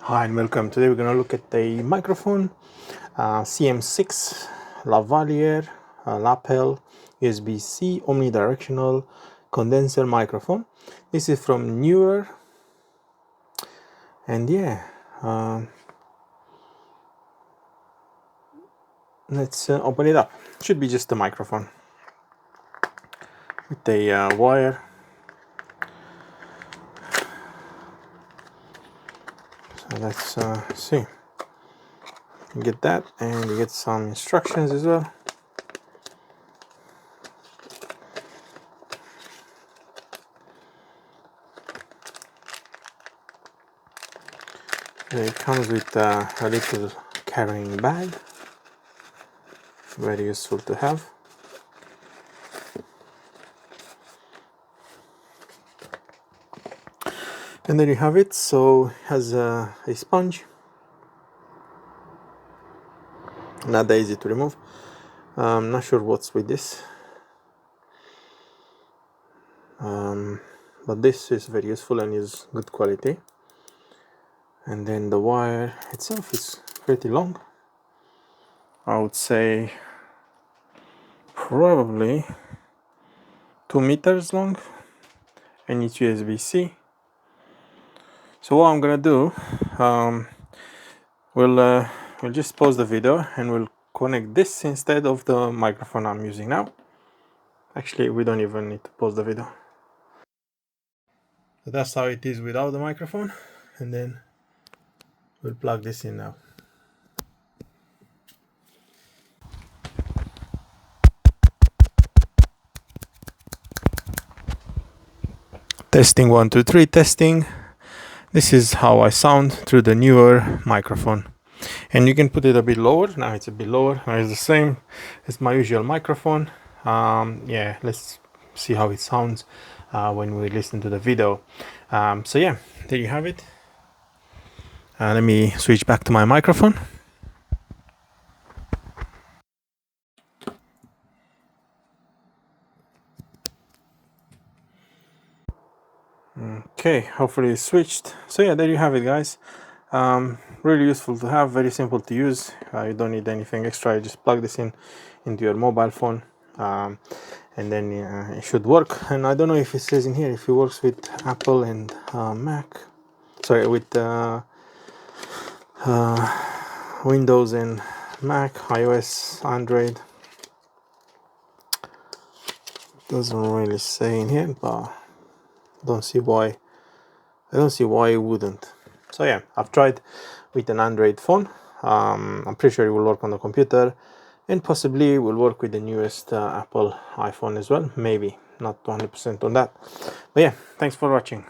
Hi and welcome. Today we're going to look at the microphone, CM6 Lavalier lapel USB-C omnidirectional condenser microphone. This is from NEEWER, and yeah, let's open it up. Should be just a microphone with a wire. So let's see. You get that, and you get some instructions as well. It comes with a little carrying bag, very useful to have. And there you have it. So it has a sponge, not that easy to remove. I'm not sure what's with this, but this is very useful and is good quality. And then the wire itself is pretty long. I would say probably 2 meters long, and it's USB-C. So what I'm gonna do, we'll just pause the video and we'll connect this instead of the microphone I'm using now. Actually, we don't even need to pause the video. So that's how it is without the microphone, and then we'll plug this in now. Testing 1 2 3 testing. This is how I sound through the NEEWER microphone, and you can put it a bit lower. Now it's a bit lower. Now it's the same as my usual microphone. Yeah, let's see how it sounds when we listen to the video. So yeah, there you have it. Let me switch back to my microphone. Okay, hopefully it's switched. So yeah, there you have it, guys. Really useful to have, very simple to use. You don't need anything extra. You just plug this in into your mobile phone, and then it should work. And I don't know if it says in here if it works with Apple and Mac. Sorry, with Windows and Mac, iOS, Android. Doesn't really say in here, but I don't see why it wouldn't. So yeah, I've tried with an Android phone. I'm pretty sure it will work on the computer, and possibly will work with the newest Apple iPhone as well. Maybe, not 100% on that. But yeah, thanks for watching.